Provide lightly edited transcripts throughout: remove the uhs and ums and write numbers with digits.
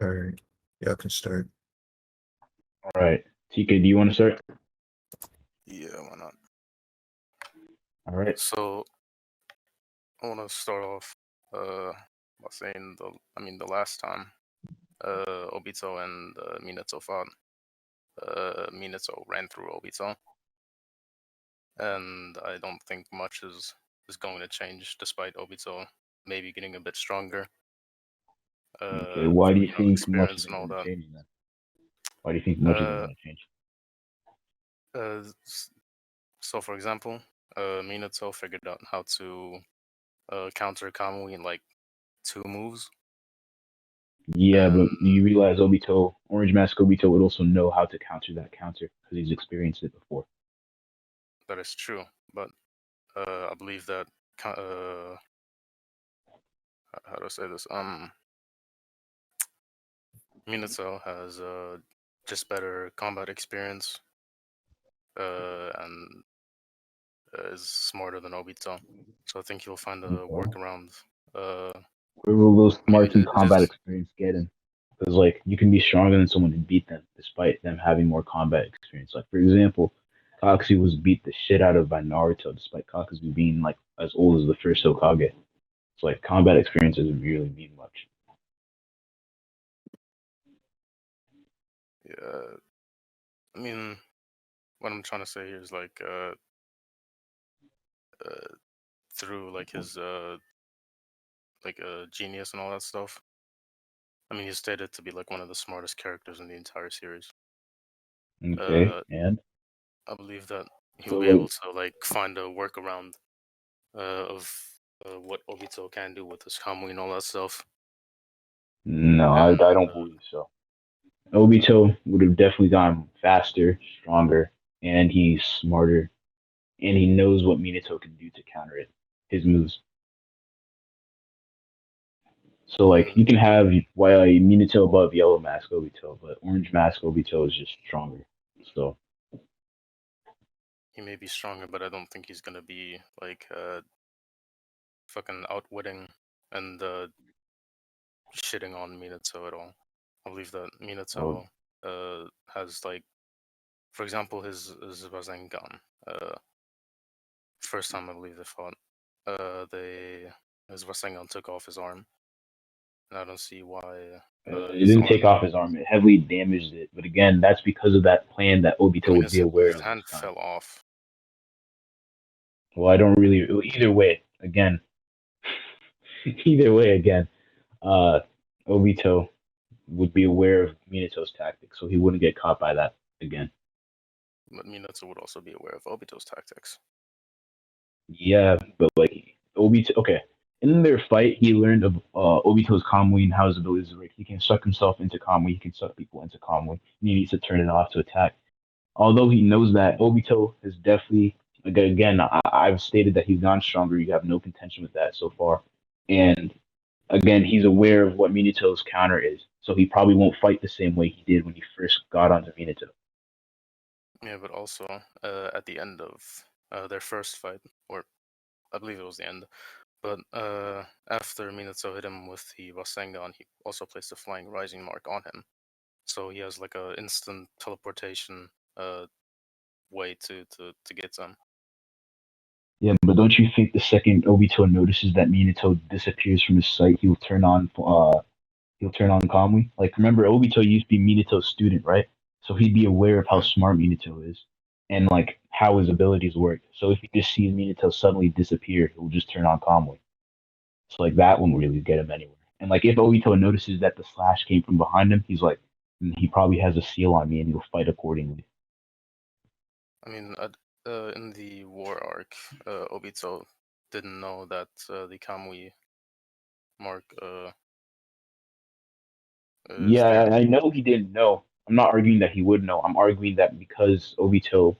All right. Y'all can start. All right. TK, do you want to start? Yeah, why not? All right. So I want to start off by saying the last time Obito and Minato fought, Minato ran through Obito, and I don't think much is going to change despite Obito maybe getting a bit stronger Okay. Why do through you think much experience and isn't all going to that. change then? Why do you think much isn't Uh, going to change? s- so for example, Minato figured out how to counter Kamui in like 2 moves. Yeah, but And you realize Obito, Orange Mask Obito would also know how to counter that counter because he's experienced it before. that is true, but I believe that how do I say this? Minato has just better combat experience and is smarter than Obito, so I think he'll find a Okay. workaround. Uh, Where will those I mean, smarts and it combat is experience get him? Because like you can be stronger than someone and beat them despite them having more combat experience. Like for example, Kakuzu was beat the shit out of by Naruto despite Kakuzu being like as old as the first Hokage. It's like combat experience doesn't really mean much. yeah. I mean, what I'm trying to say here is uh through like his genius and all that stuff. I mean, he's stated to be like one of the smartest characters in the entire series. Okay, Uh, and I believe that so he'll be like able to like find a workaround of what Obito can do with his Kamui and all that stuff. no, I And don't believe so. Obito would have definitely gone faster, stronger, and he's smarter, and he knows what Minato can do to counter it. His moves. So like you can have Minato above Yellow Mask Obito, but Orange Mask Obito is just stronger. So he may be stronger, but I don't think he's gonna be like fucking outwitting and shitting on Minato at all. I believe that oh, Minato has like, for example, his Rasengan. First time I believe they fought, they his Rasengan took off his arm, and I don't see why it his didn't take arm. off his arm; it heavily damaged it. But again, that's because of that plan that I Obito mean, would be aware his of this hand time. fell off. Well, I don't really. Either way, again, either way, again, uh, Obito would be aware of Minato's tactics, so he wouldn't get caught by that again. But Minato would also be aware of Obito's tactics. Yeah, but like Obito, okay. In their fight, he learned of Obito's Kamui and how his abilities work. He can suck himself into Kamui. He can suck people into Kamui. And he needs to turn it off to attack. Although he knows that Obito is definitely again, I've stated that he's gone stronger. You have no contention with that so far. And again, he's aware of what Minato's counter is, so he probably won't fight the same way he did when he first got onto Minato. Yeah, but also at the end of their first fight, or I believe it was the end. But after Minato hit him with the Rasengan, he also placed a flying rising mark on him. So he has like a instant teleportation way to get to him. Yeah, but don't you think the second Obito notices that Minato disappears from his sight, he'll turn on Kamui? Like remember Obito used to be Minato's student, right? So he'd be aware of how Mhm. smart Minato is and like how his abilities work. So if he just sees Minato suddenly disappear, he'll just turn on Kamui. So like that won't really get him anywhere. And like if Obito notices that the slash came from behind him, he's like, he probably has a seal on me and he'll fight accordingly. I mean, in the war arc, Obito didn't know that the Kamui mark is Yeah, there. I know he didn't know. I'm not arguing that he would know. I'm arguing that because Obito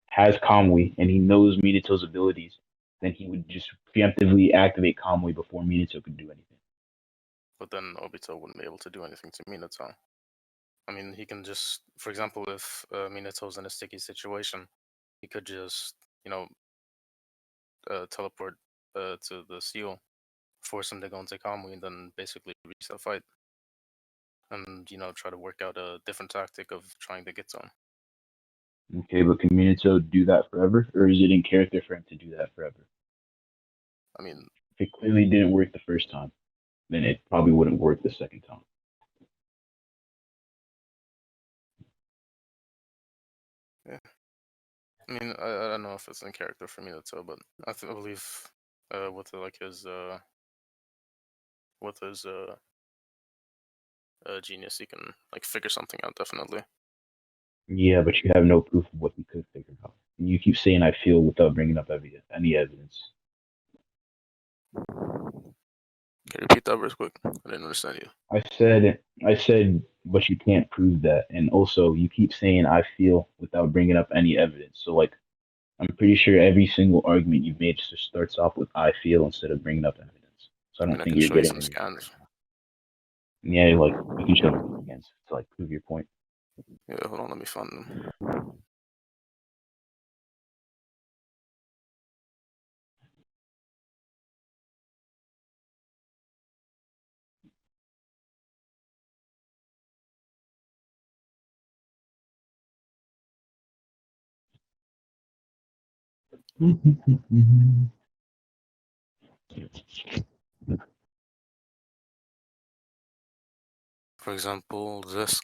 has Kamui and he knows Minato's abilities, then he would just preemptively activate Kamui before Minato could do anything. But then Obito wouldn't be able to do anything to Minato. I mean, he can just, for example, if Minato's in a sticky situation, he could just, you know, teleport to the seal, force him to go into Kamui, and then basically reach the fight. and try to work out a different tactic of trying to get to him. Okay, but can Minato do that forever, or is it in character for him to do that forever? I mean, If it clearly didn't work the first time, then it probably wouldn't work the second time. yeah. I mean, I don't know if it's in character for Minato, but I believe with his genius, he can like figure something out definitely. Yeah, but you have no proof of what he could figure out. And you keep saying "I feel" without bringing up any evidence. Can you repeat that real quick? I didn't understand you. I said, but you can't prove that. And also, you keep saying "I feel" without bringing up any evidence. So, like, I'm pretty sure every single argument you've made just starts off with "I feel" instead of bringing up evidence. So I I don't mean, I think can you're show you getting some anywhere right scans. now. Yeah, like you can show me these again to like prove your point. Yeah, hold on, let me find them. For example, this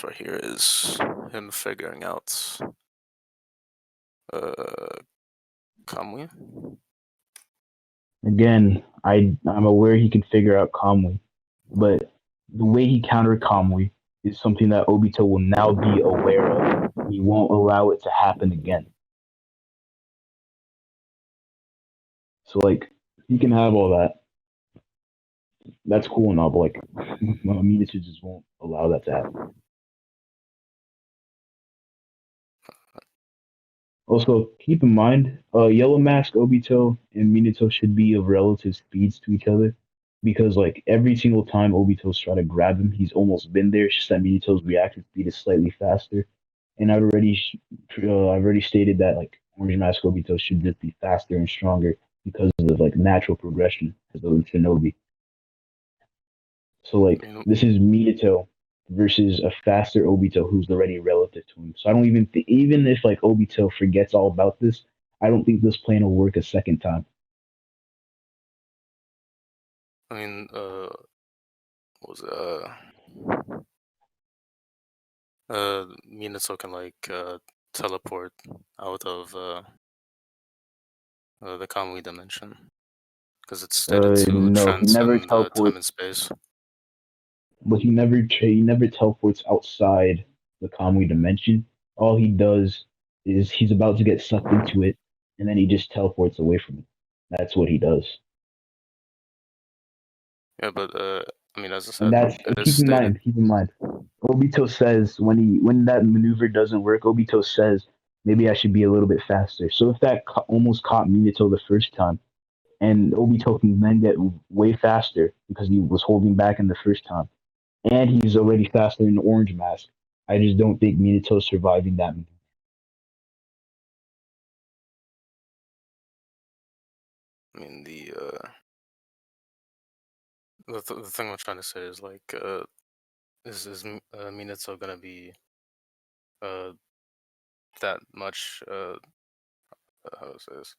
right here is him figuring out Kamui. Again, I'm aware he can figure out Kamui, but the way he countered Kamui is something that Obito will now be aware of. He won't allow it to happen again. So like he can have all that. That's cool and all, but like Minato just won't allow that to happen. Also, keep in mind, Yellow Mask, Obito, and Minato should be of relative speeds to each other, because like every single time Obito's trying to grab him, he's almost been there. It's just that Minato's reaction speed is slightly faster. And I've already stated that like Orange Mask Obito should just be faster and stronger because of like natural progression as a shinobi. So I like mean, this is Minato versus a faster Obito who's already relative to him. So I don't even think, even if like Obito forgets all about this, I don't think this plan will work a second time. what was Minato can like teleport out of the Kamui dimension because it's stated to No, he never transcend time teleports, and space. but he never teleports outside the Kamui dimension. All he does is he's about to get sucked into it, and then he just teleports away from it. That's what he does. Yeah, but I mean, as I And said, that's it is stated. keep in mind. Obito says when that maneuver doesn't work, Obito says maybe I should be a little bit faster. So if that almost caught Minato the first time, and Obito can then get way faster because he was holding back in the first time, and he's already faster than the Orange Mask. I just don't think Minato's surviving that. I mean, the thing I'm trying to say is like, is Minato gonna be uh that much how to say this?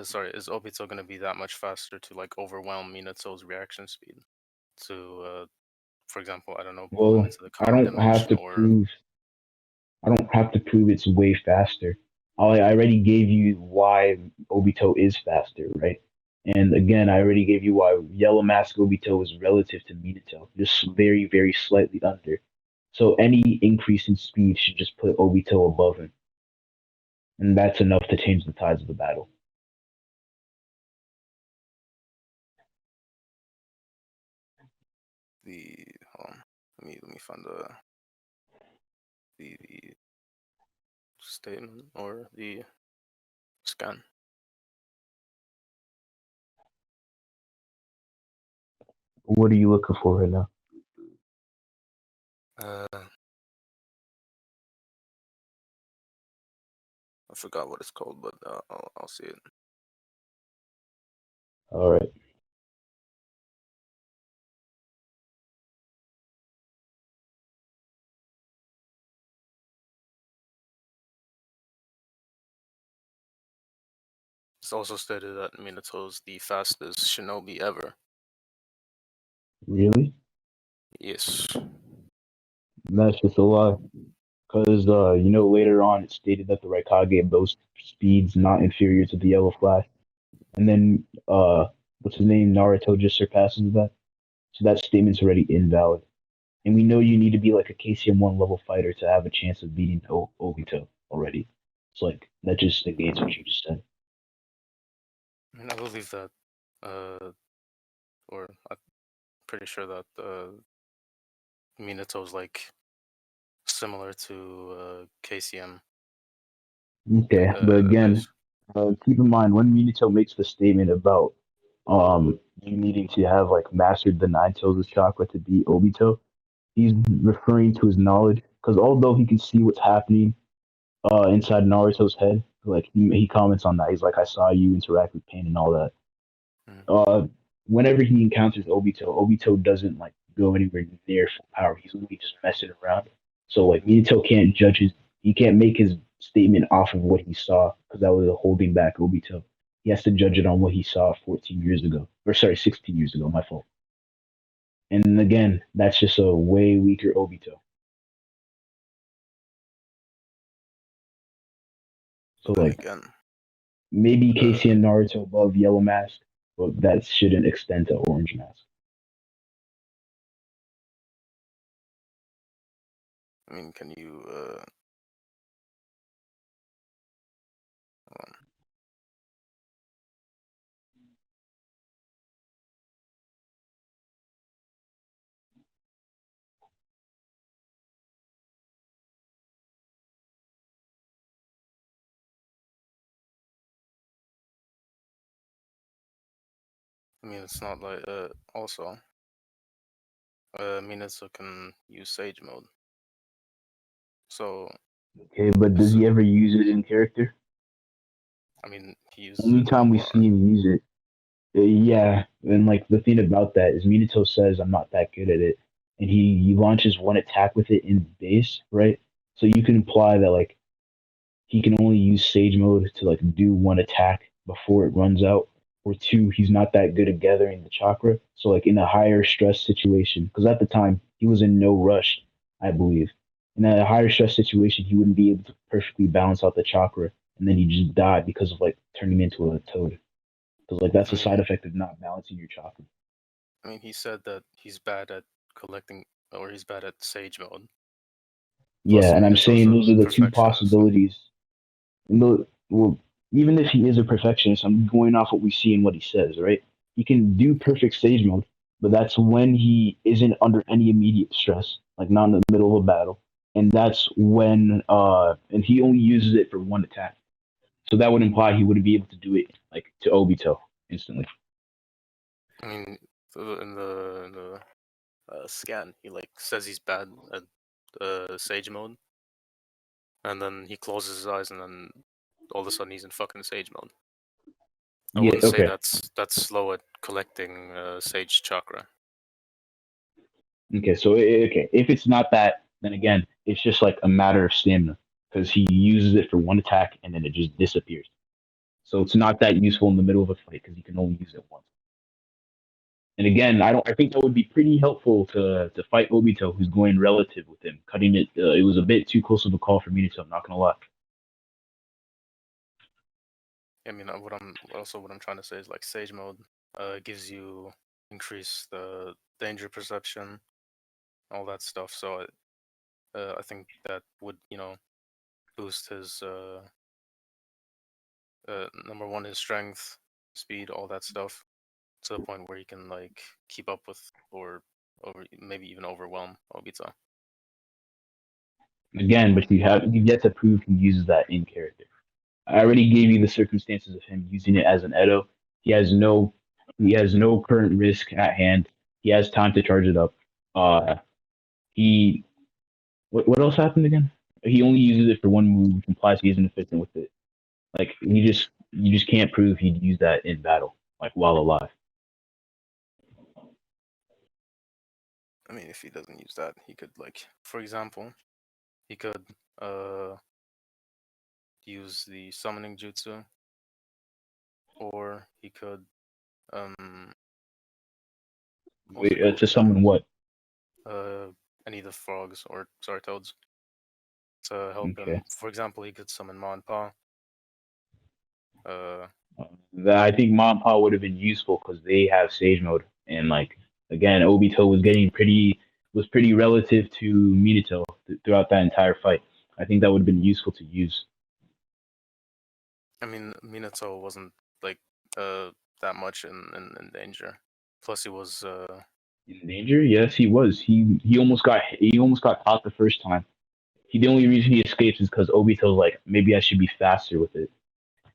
Sorry, is Obito gonna be that much faster to like overwhelm Minato's reaction speed to, for example, I don't know, pull him Well, into the I Kami don't have dimension to or prove I don't have to prove it's way faster. I already gave you why Obito is faster, right? And again, I already gave you why Yellow Mask Obito is relative to Minato, just very, very slightly under. So any increase in speed should just put Obito above him, and that's enough to change the tides of the battle. the let me find the statement or the scan. What are you looking for right now? I forgot what it's called, but I'll see it. All right. It's also stated that Minato's the fastest shinobi ever. Really? Yes. That's just a lie. Because later on it stated that the Raikage boast speeds not inferior to the Yellow Flash, and then what's his name? Naruto just surpasses that. So that statement's already invalid. And we know you need to be like a KCM1 level fighter to have a chance of beating Obito already. It's like that just negates what you just said. I mean, I believe that, or I'm pretty sure that Minato's like similar to KCM. Okay, but again, As keep in mind when Minato makes the statement about you needing to have like mastered the nine tails of chakra to beat Obito, he's referring to his knowledge because although he can see what's happening inside Naruto's head, like he comments on that. He's like, I saw you interact with pain and all that. mm, uh, Whenever he encounters Obito, Obito doesn't like go anywhere near full power. He's literally just messing around. So like Minato can't judge his, he can't make his statement off of what he saw because that was holding back Obito. He has to judge it on what he saw 14 years ago, or sorry, 16 years ago. My fault. And again, that's just a way weaker Obito. So but then like again, maybe uh, Casey and Naruto above Yellow Mask, but that shouldn't extend to Orange Mask. I mean, can you hold on. I mean, it's not like also Minato can use Sage mode, so Okay, but does is he ever use it in character? I mean, he uses Only it time in we war. see him use it. Yeah, and like the thing about that is Minato says I'm not that good at it, and he launches one attack with it in base, right? So you can imply that like he can only use Sage mode to like do one attack before it runs out, or two, he's not that good at gathering the chakra. So like in a higher stress situation, because at the time he was in no rush, I believe. In a higher stress situation, he wouldn't be able to perfectly balance out the chakra, and then he just died because of like turning into a toad. Because like that's I a side mean, effect of not balancing your chakra. he said that he's bad at collecting, or he's bad at Sage mode. Plus, Yeah, and I'm Minato's saying a those are the two perfectionist. possibilities. And well, even if he is a perfectionist, I'm going off what we see and what he says, right? He can do perfect stage mode, but that's when he isn't under any immediate stress, like not in the middle of a battle. And that's when and he only uses it for one attack. So that would imply he wouldn't be able to do it like to Obito instantly. I mean, in the scan, he like says he's bad at Sage mode, and then he closes his eyes, and then all of a sudden he's in fucking Sage mode. I Yeah, wouldn't say okay. that's slow at collecting Sage chakra. Okay, so okay, if it's not that, then again, it's just like a matter of stamina because he uses it for one attack and then it just disappears. So it's not that useful in the middle of a fight because you can only use it once. And again, I don't. I think that would be pretty helpful to fight Obito, who's going relative with him. Cutting it, it was a bit too close of a call for me, so I'm not gonna lie. I mean, what I'm trying to say is like Sage mode gives you increased danger perception, all that stuff. So I think that would boost his number one, his strength, speed, all that stuff, to the point where he can like keep up with or over maybe even overwhelm Obito. Again, but you've yet to prove he uses that in character. I already gave you the circumstances of him using it as an Edo. He has no he has no current risk at hand. He has time to charge it up. Uh, he what else happened again? He only uses it for one move, which implies he isn't efficient with it. Like you just can't prove he'd use that in battle, like while alive. I mean, if he doesn't use that, he could like, for example, he could uh use the summoning jutsu or he could what's Wait, it called to again? summon what? Any of the frogs or sorry toads to help Okay. him. For example, he could summon Ma and Pa. Uh, I think Mom and Pa would have been useful because they have Sage Mode, and like again, Obito was getting pretty relative to Minato throughout that entire fight. I think that would have been useful to use. I mean, Minato wasn't like that much in danger. Plus, he was In danger? Yes, he was. He almost got caught the first time. The only reason he escapes is because Obito's like, maybe I should be faster with it.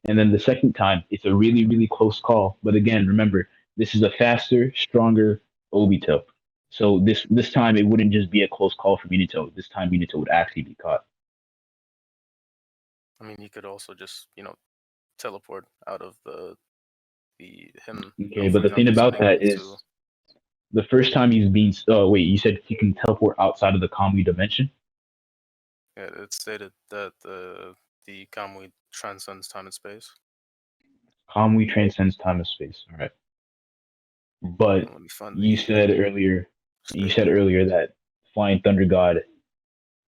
And then the second time, it's a really, really close call. But again, remember, this is a faster, stronger Obito. So this time it wouldn't just be a close call for Minato. This time Minato would actually be caught. I mean, he could also just teleport out of him. Okay, but For the thing example, about sending that him to. is the first time he's being. Oh wait, you said he can teleport outside of the Kamui dimension. Yeah, it stated that the Kamui transcends time and space. Kamui transcends time and space. All right, but Let me find you the said earlier, you said statement. earlier that Flying Thunder God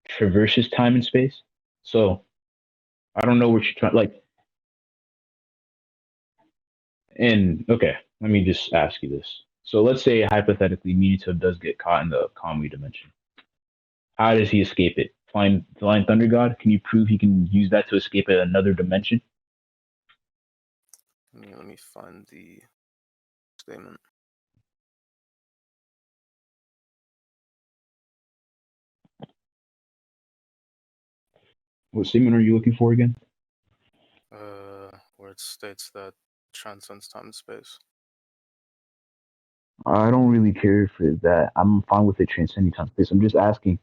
traverses time and space. So I don't know what you're trying like. And okay, let me just ask you this. So let's say hypothetically Minato does get caught in the Kamui dimension. How does he escape it? Flying Thunder God? Can you prove he can use that to escape another dimension? Let me find the statement. What statement are you looking for again? Where it states that transcends time and space. I don't really care for that. I'm fine with it transcending time space. I'm just asking,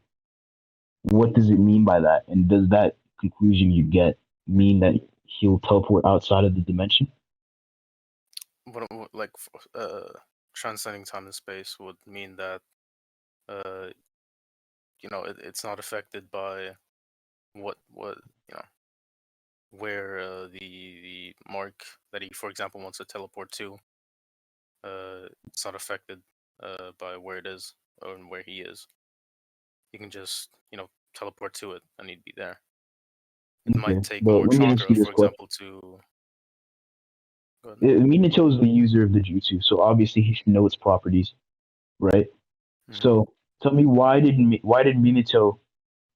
what does it mean by that? And does that conclusion you get mean that he'll teleport outside of the dimension? Like transcending time and space would mean that uh it's not affected by what where the mark that he, for example, wants to teleport to. It's not affected by where it is or where he is. He can just teleport to it and he'd be there. It Okay, might take but more let me ask chakra, you this for question. example, to go ahead. Minato is the user of the jutsu, so obviously he should know its properties, right? Hmm. So tell me, why did Minato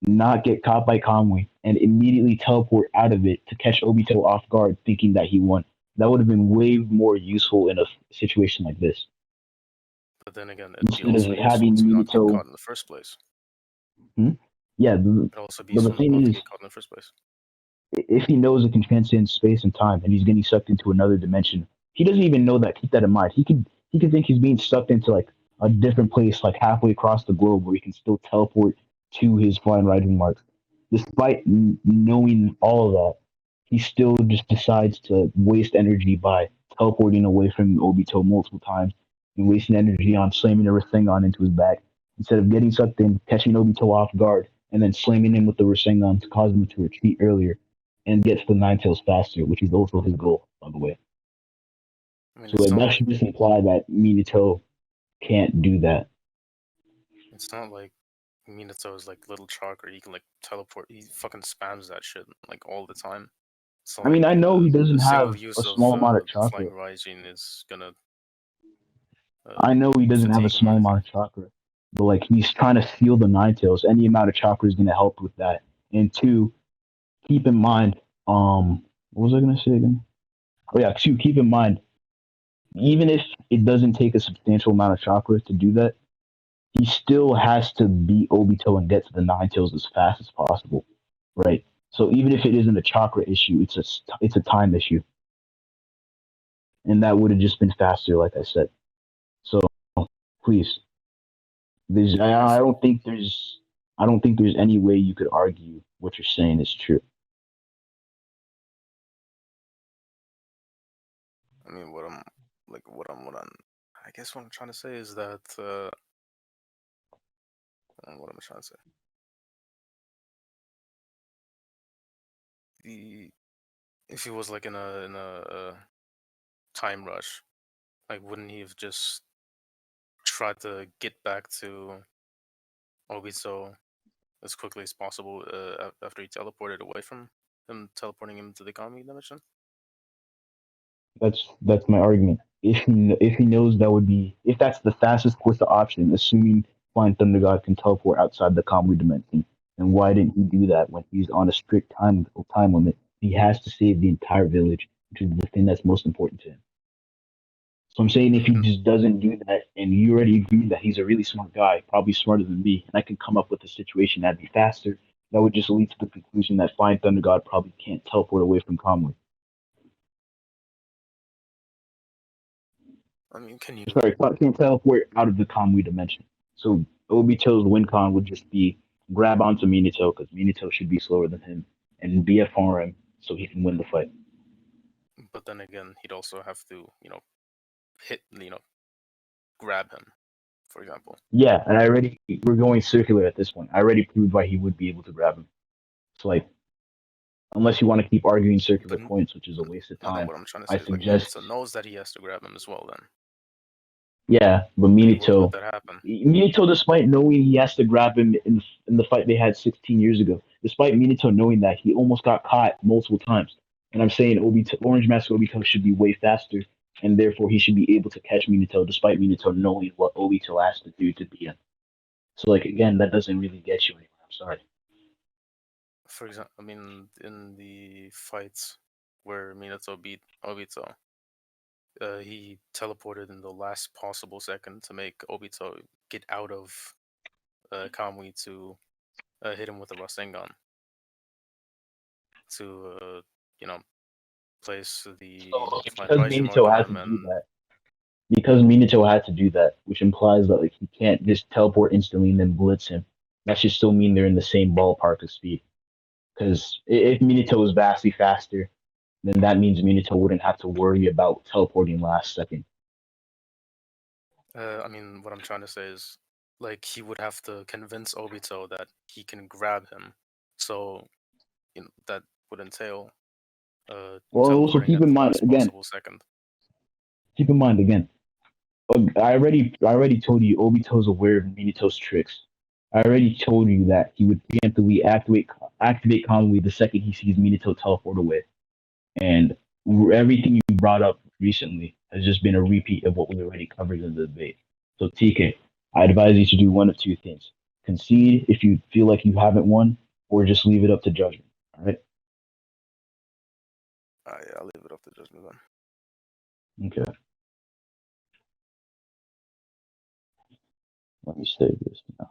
not get caught by Kamui and immediately teleport out of it to catch Obito off guard, thinking that he won? That would have been way more useful in a situation like this But then again, it'd be instead of also useful having to not get Minato. caught in the first place. Hmm? Yeah, It'd also be but the useful thing not to is, get caught in the first place. if he knows it can transcend space and time and he's getting sucked into another dimension, he doesn't even know that. Keep that in mind. He could think he's being sucked into like a different place, like halfway across the globe, where he can still teleport to his flying rising marks. Despite knowing all of that, he still just decides to waste energy by teleporting away from Obito multiple times and wasting energy on slamming the Rasengan into his back instead of getting sucked in, catching Obito off guard, and then slamming him with the Rasengan to cause him to retreat earlier and gets the Nine Tails faster, which is also his goal, by the way. I mean, So like, that should just imply that Minato can't do that. it's not like Minato is like little chakra. He can like teleport. He fucking spams that shit like all the time. It's not I mean, like I know he a doesn't single have a use of small amount of chakra. flying rising is gonna I know he doesn't have a fatigue him or small anything. amount of chakra, but like he's trying to feel the Nine Tails. Any amount of chakra is going to help with that. And two, keep in mind, what was I going to say again? Oh yeah, two, keep in mind, even if it doesn't take a substantial amount of chakra to do that, he still has to beat Obito and get to the Nine Tails as fast as possible, right? So even if it isn't a chakra issue, it's a time issue, and that would have just been faster, like I said. So please, I mean, I don't think there's any way you could argue what you're saying is true. what I'm I guess what I'm trying to say is that what am I trying to say? The If he was like in a time rush? Like, wouldn't he have just tried to get back to Obito as quickly as possible after he teleported away from him, teleporting him to the Kami dimension? That's my argument. If he knows that would be if that's the fastest course to option, assuming Flying Thunder God can teleport outside the Kamui dimension, then why didn't he do that when he's on a strict time limit? He has to save the entire village, which is the thing that's most important to him. So I'm saying if he just doesn't do that, and you already agree that he's a really smart guy, probably smarter than me, and I can come up with a situation that'd be faster, that would just lead to the conclusion that Flying Thunder God probably can't teleport away from Kamui. I mean, can you? Sorry, can't teleport out of the Kamui dimension. So Obito's win con would just be grab onto Minato because Minato should be slower than him and BFR him so he can win the fight. But then again, he'd also have to, hit, grab him, for example. Yeah, and we're going circular at this point. I already proved why he would be able to grab him. It's like, unless you want to keep arguing circular points, which is a waste of No, time, what I'm trying to I say is, like, suggest. Minato knows that he has to grab him as well, then. Yeah, but Would Minato, that happen? Minato, despite knowing he has to grab him in the fight they had 16 years ago, despite Minato knowing that, he almost got caught multiple times. And I'm saying Orange Master Obito should be way faster, and therefore he should be able to catch Minato, despite Minato knowing what Obito has to do to beat him. So, like, again, that doesn't really get you anywhere. I'm sorry. For example, I mean, in the fights where Minato beat Obito, he teleported in the last possible second to make Obito get out of Kamui to hit him with a Rasengan to, place the So, Flying because Raijima Minato on had to him, do and that, because Minato had to do that, which implies that like he can't just teleport instantly and then blitz him. That should still mean they're in the same ballpark of speed. Because if Minato was vastly faster, then that means Minato wouldn't have to worry about teleporting last second. I mean, what I'm trying to say is, like, he would have to convince Obito that he can grab him. So, that would entail Well, also teleporting at the last possible second. keep in mind again. I already told you Obito's aware of Minato's tricks. I already told you that he would preemptively activate Conway the second he sees Minato teleport away. And everything you brought up recently has just been a repeat of what we already covered in the debate. So TeeKayy, I advise you to do one of two things: concede if you feel like you haven't won, or just leave it up to judgment. All right? Yeah, I'll leave it up to judgment then. Okay. Let me save this now.